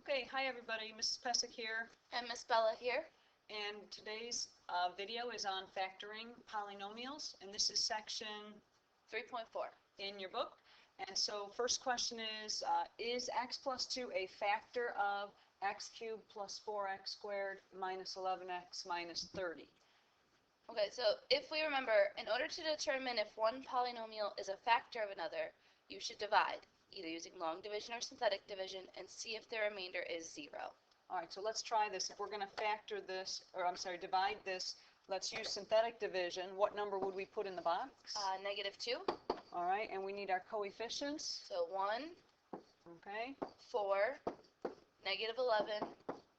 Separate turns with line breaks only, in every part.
Okay, hi everybody, Mrs. Pesic here,
And Miss Bella here.
and today's video is on factoring polynomials, and this is section
3.4.
in your book. And so first question is x plus 2 a factor of x cubed plus 4x squared minus 11x minus 30?
Okay, so if we remember, in order to determine if one polynomial is a factor of another, you should divide, either using long division or synthetic division, and see if the remainder is 0.
All right, so let's try this. If we're going to factor this, or I'm sorry, divide this, let's use synthetic division. What number would we put in the box?
-2.
All right, and we need our coefficients.
So 1,
Okay.
4, -11,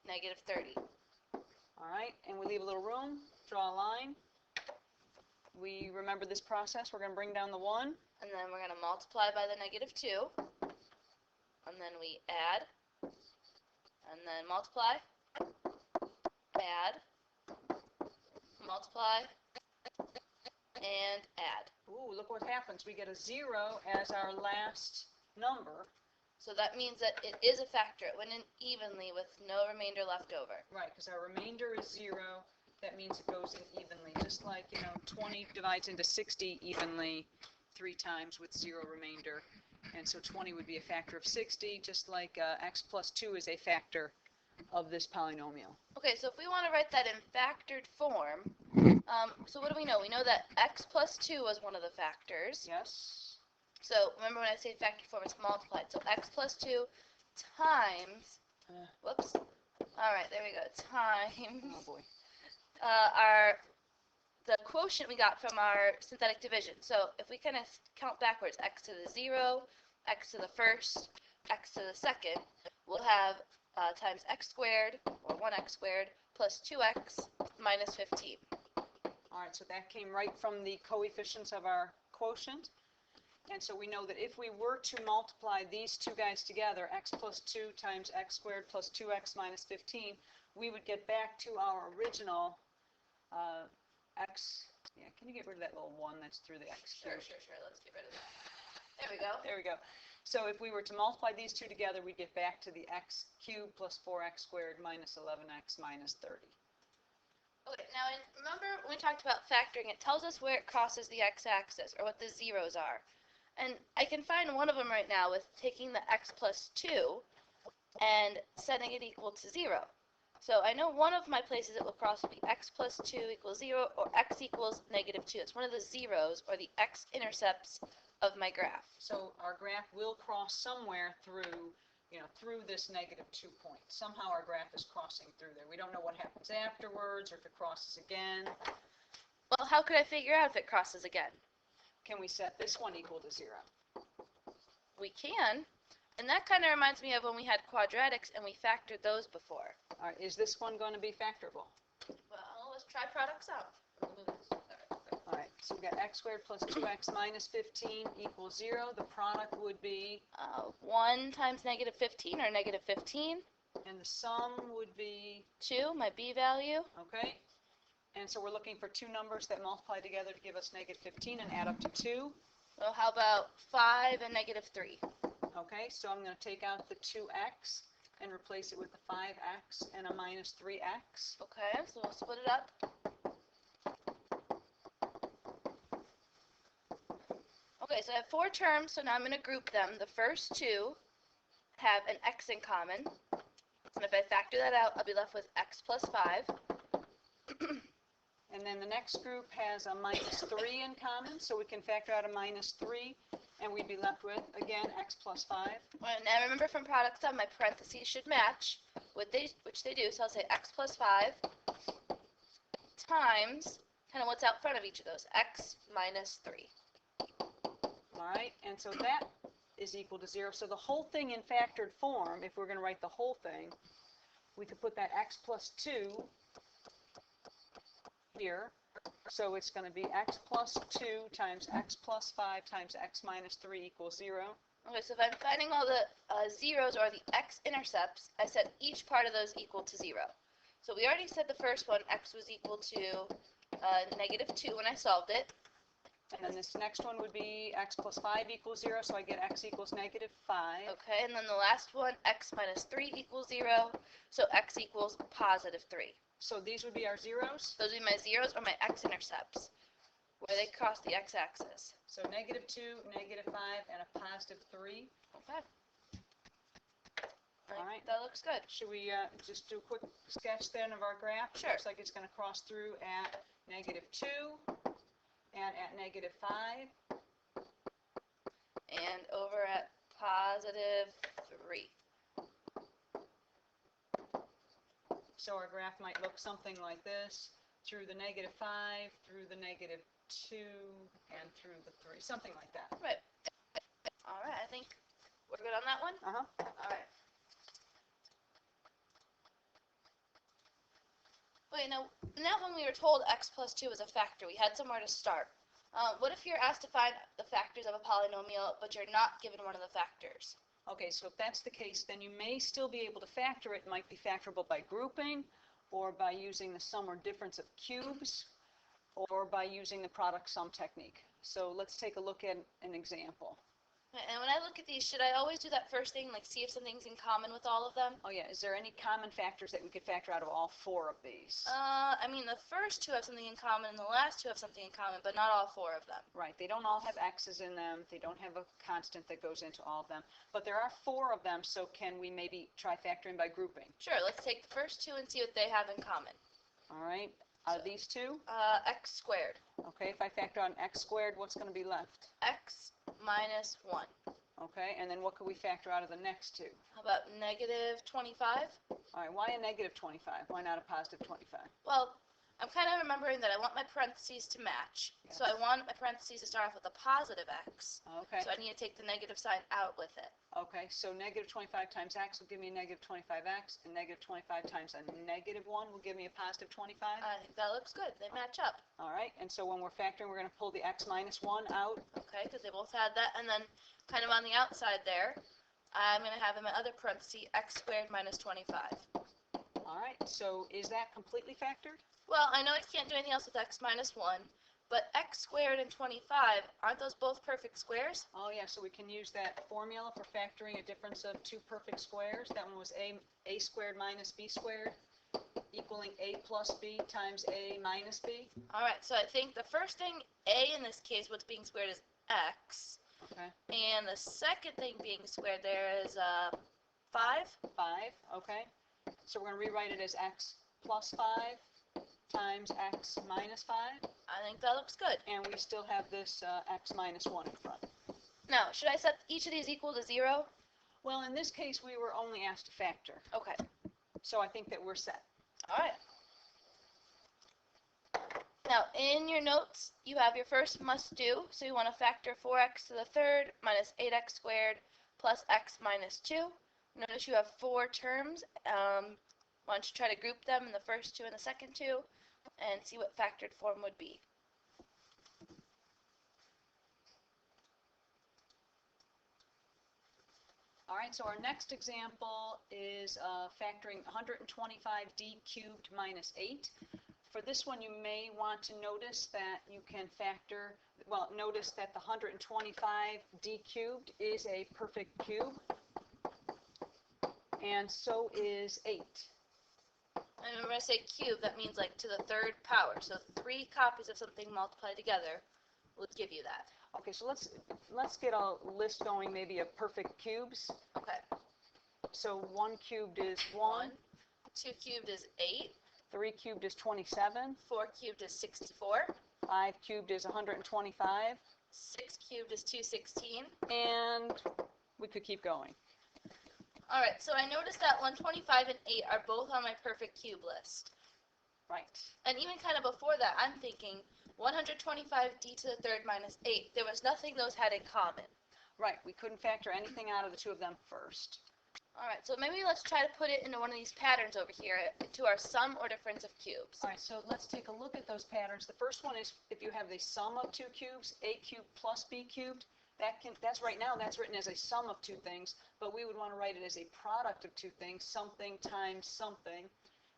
-30.
All right, and we leave a little room, draw a line. We remember this process. We're going to bring down the 1.
And then we're going to multiply by the -2. And then we add. And then multiply. Add. Multiply. And add.
Ooh, look what happens. We get a 0 as our last number.
So that means that it is a factor. It went in evenly with no remainder left over.
Right, because our remainder is 0. That means it goes in evenly, just like, 20 divides into 60 evenly 3 times with 0 remainder. And so 20 would be a factor of 60, just like x plus 2 is a factor of this polynomial.
Okay, so if we want to write that in factored form, so what do we know? We know that x plus 2 was one of the factors.
Yes?
So remember when I say factored form, it's multiplied. So x plus 2 times, whoops, all right, there we go, times
Oh boy.
the quotient we got from our synthetic division. So if we kind of count backwards, x to the 0, x to the first, x to the second, we'll have times x squared, or 1x squared, plus 2x minus 15.
All right, so that came right from the coefficients of our quotient. And so we know that if we were to multiply these two guys together, x plus 2 times x squared plus 2x minus 15, we would get back to our original x. Yeah, can you get rid of that little 1 that's through the x cubed?
Sure. Let's get rid of that. There we go.
There we go. So if we were to multiply these two together, we'd get back to the x cubed plus 4x squared minus 11x minus 30.
Okay, now remember when we talked about factoring, it tells us where it crosses the x-axis, or what the zeros are. And I can find one of them right now with taking the x plus 2 and setting it equal to 0. So I know one of my places it will cross will be x plus 2 equals 0, or x equals -2. It's one of the zeros, or the x-intercepts of my graph.
So our graph will cross somewhere through, through this -2 point. Somehow our graph is crossing through there. We don't know what happens afterwards, or if it crosses again.
Well, how could I figure out if it crosses again?
Can we set this one equal to 0?
We can. And that kind of reminds me of when we had quadratics and we factored those before.
All right, is this one going to be factorable?
Well, let's try products out.
All right, so we got x squared plus 2x minus 15 equals 0. The product would be?
1 times -15, or -15.
And the sum would be?
2, my b value.
Okay. And so we're looking for two numbers that multiply together to give us -15 and add up to 2.
Well, how about 5 and -3?
Okay, so I'm going to take out the 2x and replace it with the 5x and a minus 3x.
Okay, so we'll split it up. Okay, so I have 4 terms, so now I'm going to group them. The first two have an x in common. And if I factor that out, I'll be left with x plus 5.
And then the next group has a minus 3 in common, so we can factor out a minus 3, and we'd be left with, again, x plus 5.
Well, now remember from product sum, my parentheses should match, which they do, so I'll say x plus 5 times, kind of what's out front of each of those, x minus 3.
All right, and so that is equal to 0. So the whole thing in factored form, if we're going to write the whole thing, we could put that x plus 2 here. So it's going to be x plus 2 times x plus 5 times x minus 3 equals 0.
Okay, so if I'm finding all the zeros, or the x-intercepts, I set each part of those equal to 0. So we already said the first one, x was equal to -2 when I solved it.
And then this next one would be x plus 5 equals 0, so I get x equals negative 5.
Okay, and then the last one, x minus 3 equals 0, so x equals positive 3.
So these would be our zeros.
Those would be my zeros or my x-intercepts, where they cross the x-axis.
So negative 2, negative 5, and a positive 3.
Okay.
All right.
That looks good.
Should we just do a quick sketch then of our graph?
Sure.
Looks like it's going to cross through at negative 2 and at negative 5.
And over at positive 3.
So our graph might look something like this, through the negative 5, through the negative 2, and through the 3, something like that.
Right. All right, I think we're good on that one?
Uh-huh.
All right. Wait, now when we were told x plus 2 is a factor, we had somewhere to start. What if you're asked to find the factors of a polynomial, but you're not given one of the factors?
Okay, so if that's the case, then you may still be able to factor it. It might be factorable by grouping, or by using the sum or difference of cubes, or by using the product sum technique. So let's take a look at an example.
And when I look at these, should I always do that first thing, like see if something's in common with all of them?
Oh yeah, is there any common factors that we could factor out of all 4 of these?
I mean, the first 2 have something in common, and the last 2 have something in common, but not all 4 of them.
Right, they don't all have x's in them, they don't have a constant that goes into all of them, but there are 4 of them, so can we maybe try factoring by grouping?
Sure, let's take the first 2 and see what they have in common.
All right, out of these 2?
X squared.
Okay, if I factor out an x squared, what's going to be left?
X minus 1.
Okay, and then what could we factor out of the next 2?
How about negative 25?
All right, why a negative 25? Why not a positive 25?
Well, I'm kind of remembering that I want my parentheses to match.
Yes.
So I want my parentheses to start off with a positive x.
Okay.
So I need to take the negative sign out with it.
Okay, so negative 25 times x will give me a negative 25x, and negative 25 times a negative 1 will give me a positive 25.
I think that looks good. They match up.
All right, and so when we're factoring, we're going to pull the x minus 1 out.
Okay, because they both had that. And then kind of on the outside there, I'm going to have in my other parenthesis x squared minus 25.
All right, so is that completely factored?
Well, I know I can't do anything else with x minus 1, but x squared and 25, aren't those both perfect squares?
Oh yeah, so we can use that formula for factoring a difference of 2 perfect squares. That one was a squared minus b squared equaling a plus b times a minus b.
All right, so I think the first thing, a in this case, what's being squared is x.
Okay.
And the second thing being squared there is 5.
5, okay. So we're going to rewrite it as x plus 5 times x minus 5.
I think that looks good.
And we still have this x minus 1 in front.
Now, should I set each of these equal to 0?
Well, in this case, we were only asked to factor.
Okay.
So I think that we're set.
All right. Now, in your notes, you have your first must do. So you want to factor 4x to the third minus 8x squared plus x minus 2. Notice you have 4 terms. Why don't you try to group them in the first 2 and the second 2 and see what factored form would be.
All right, so our next example is factoring 125d cubed minus 8. For this one, you may want to notice that you can factor, well, notice that the 125d cubed is a perfect cube, and so is 8.
And when I say cube, that means like to the third power. So 3 copies of something multiplied together will give you that.
Okay, so let's get a list going maybe of perfect cubes.
Okay.
So 1 cubed is 1.
2 cubed is 8.
3 cubed is 27.
4 cubed is 64.
5 cubed is 125.
6 cubed is 216.
And we could keep going.
All right, so I noticed that 125 and 8 are both on my perfect cube list.
Right.
And even kind of before that, I'm thinking 125d to the third minus 8. There was nothing those had in common.
Right, we couldn't factor anything out of the 2 of them first.
All right, so maybe let's try to put it into one of these patterns over here to our sum or difference of cubes.
All right, so let's take a look at those patterns. The first one is if you have the sum of 2 cubes, a cubed plus b cubed. That's right now, that's written as a sum of 2 things, but we would want to write it as a product of 2 things, something times something.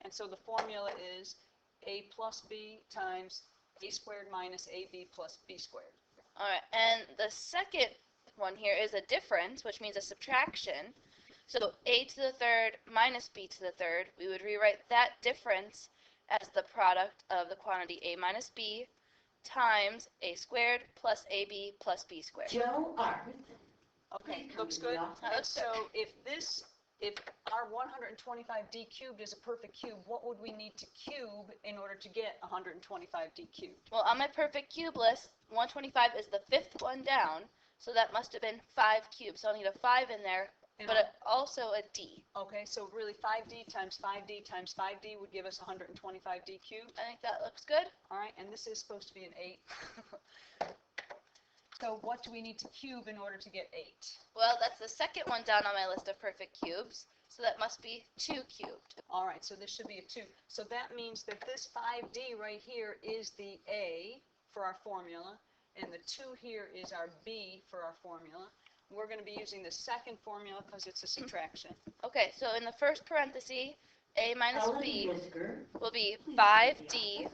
And so the formula is a plus b times a squared minus ab plus b squared.
All right, and the second one here is a difference, which means a subtraction. So a to the third minus b to the third, we would rewrite that difference as the product of the quantity a minus b times a squared plus ab plus b squared.
Joe Arth.
Okay, looks good. So if our 125d cubed is a perfect cube, what would we need to cube in order to get 125d cubed?
Well, on my perfect cube list, 125 is the fifth one down, so that must have been 5 cubed. So I'll need a 5 in there,
And
but also a d.
Okay, so really 5d times 5d times 5d would give us 125d cubed.
I think that looks good.
All right, and this is supposed to be an 8. So what do we need to cube in order to get 8?
Well, that's the second one down on my list of perfect cubes, so that must be 2 cubed.
All right, so this should be a 2. So that means that this 5d right here is the a for our formula, and the 2 here is our b for our formula. We're going to be using the second formula because it's a subtraction.
Okay, so in the first parenthesis, a minus
Ellen
b
Whisker.
will be 5d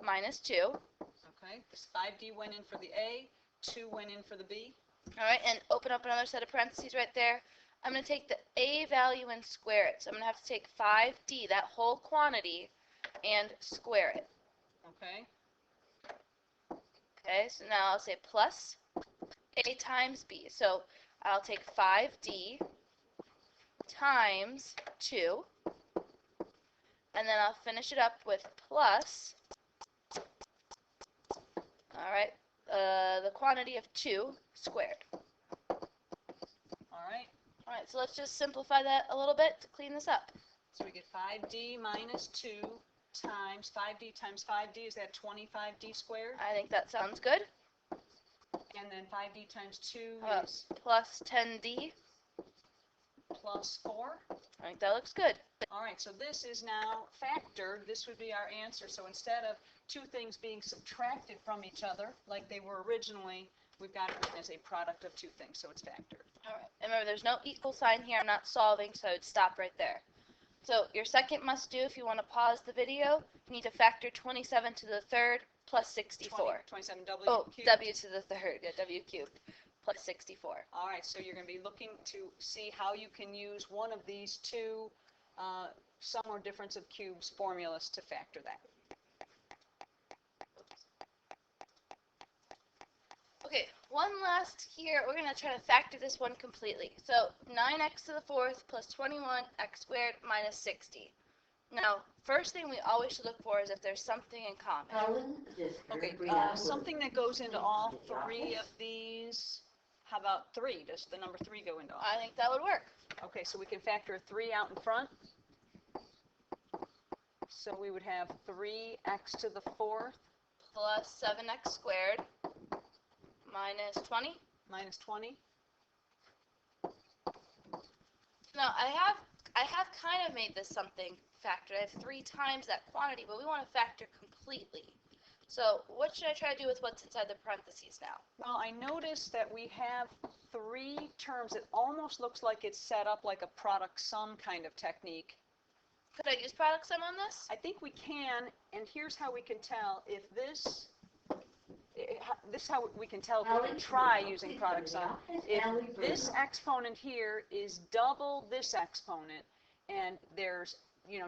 minus 2.
Okay, this 5d went in for the a, 2 went in for the b.
All right, and open up another set of parentheses right there. I'm going to take the a value and square it. So I'm going to have to take 5d, that whole quantity, and square it.
Okay,
Okay, so now I'll say plus a times b. So I'll take 5d times 2, and then I'll finish it up with plus, all right, the quantity of 2 squared.
all right.
All right, so let's just simplify that a little bit to clean this up.
So we get 5d minus 2 times 5d, is that 25d squared?
I think that sounds good.
And then 5d times 2 is
Plus 10d.
plus 4.
I think that looks good.
All right, so this is now factored. This would be our answer. So instead of two things being subtracted from each other like they were originally, we've got it written as a product of two things, so it's factored.
All right, and remember there's no equal sign here. I'm not solving, so I would stop right there. So your second must do, if you want to pause the video, you need to factor 27 to the third plus 64.
27w
Oh,
cubed.
w to the third, yeah, w cubed plus 64.
All right, so you're going to be looking to see how you can use one of these two sum or difference of cubes formulas to factor that.
Okay, one last here. We're going to try to factor this one completely. So 9x to the fourth plus 21x squared minus 60. Now, first thing we always should look for is if there's something in common.
Ellen Whisker.
Okay,
Brianna
something that goes into all three of these. How about 3? Does the number 3 go into all?
I think that would work.
Okay, so we can factor 3 out in front. So we would have 3x to the fourth
Plus 7x squared minus 20.
minus 20.
Now, I have kind of made this something factored. I have 3 times that quantity, but we want to factor completely. So what should I try to do with what's inside the parentheses now?
Well, I noticed that we have 3 terms. It almost looks like it's set up like a product sum kind of technique.
Could I use product sum on this?
I think we can, and here's how we can tell if this is how we can tell if we can try using product sum. If this exponent here is double this exponent, and there's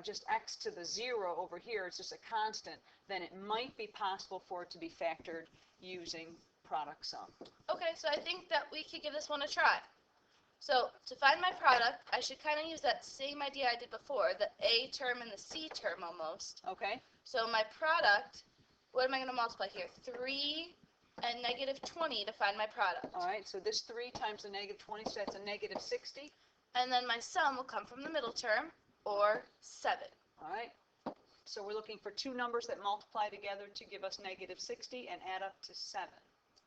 just x to the 0 over here, it's just a constant, then it might be possible for it to be factored using product sum.
Okay, so I think that we could give this one a try. So to find my product, I should kind of use that same idea I did before, the a term and the c term almost.
Okay?
So my product, what am I going to multiply here? 3 and negative 20 to find my product.
All right, so this 3 times the negative 20, so that's a negative 60.
And then my sum will come from the middle term, or 7.
All right, so we're looking for 2 numbers that multiply together to give us negative 60 and add up to 7.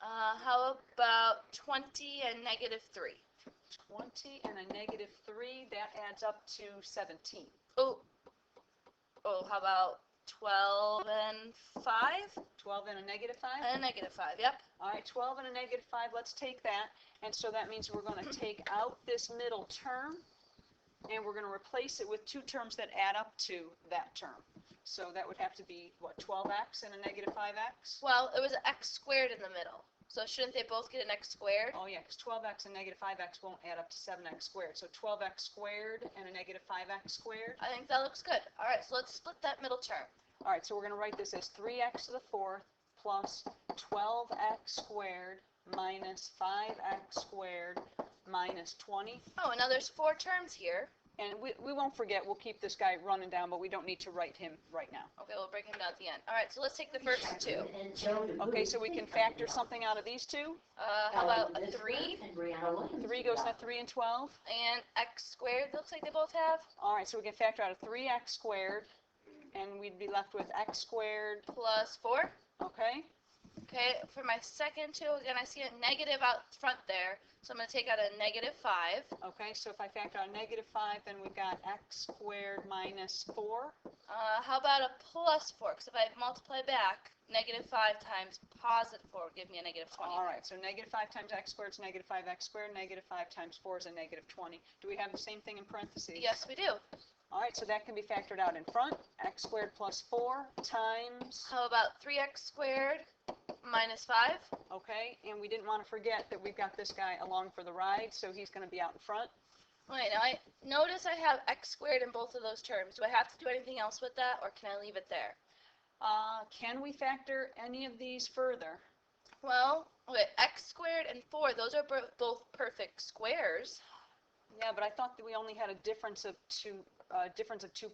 How about 20 and negative 3?
20 and a negative 3, that adds up to 17.
Oh, how about 12 and 5?
12 and a negative 5?
And a negative 5, yep.
All right, 12 and a negative 5, let's take that. And so that means we're going to take out this middle term, and we're going to replace it with 2 terms that add up to that term. So that would have to be, what, 12x and a negative 5x?
Well, it was an x squared in the middle. So shouldn't they both get an x squared?
Oh yeah, because 12x and negative 5x won't add up to 7x squared. So 12x squared and a negative 5x squared.
I think that looks good. All right, so let's split that middle term.
All right, so we're going to write this as 3x to the fourth plus 12x squared minus 5x squared minus 20.
Oh, and now there's 4 terms here.
And we won't forget, we'll keep this guy running down, but we don't need to write him right now.
Okay, we'll break him down at the end. All right, so let's take the first 2.
Okay, so we can factor something out of these two.
How about a 3?
3 goes to 3 and 12.
And x squared looks like they both have.
All right, so we can factor out a 3x squared, and we'd be left with x squared.
Plus 4.
Okay.
Okay, for my second 2, again, I see a negative out front there, so I'm going to take out a negative 5.
Okay, so if I factor out negative 5, then we've got x squared minus 4.
How about a plus 4? Because if I multiply back, negative 5 times positive 4 would give me a negative 20.
All right, so negative 5 times x squared is negative 5x squared. Negative 5 times 4 is a negative 20. Do we have the same thing in parentheses?
Yes, we do.
All right, so that can be factored out in front. X squared plus 4 times.
How about 3x squared minus 5?
Okay, and we didn't want to forget that we've got this guy along for the ride, so he's going to be out in front.
Wait, now I notice I have x squared in both of those terms. Do I have to do anything else with that, or can I leave it there?
Can we factor any of these further?
Well, wait, x squared and 4, those are both perfect squares.
Yeah, but I thought that we only had a difference of two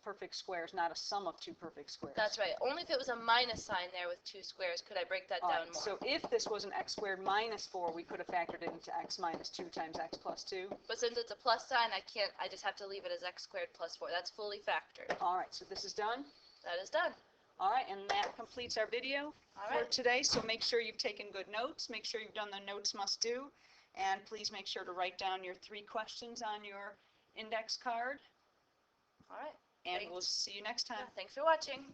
perfect squares, not a sum of 2 perfect squares.
That's right. Only if it was a minus sign there with 2 squares could I break that
All
down
right,
more.
so if this was an x squared minus 4, we could have factored it into x minus 2 times x plus 2.
But since it's a plus sign, I just have to leave it as x squared plus 4. That's fully factored.
All right, so this is done.
That is done.
All right, and that completes our video for today. So make sure you've taken good notes. Make sure you've done the notes must do. And please make sure to write down your 3 questions on your index card.
All right.
And we'll see you next time.
Yeah, thanks for watching.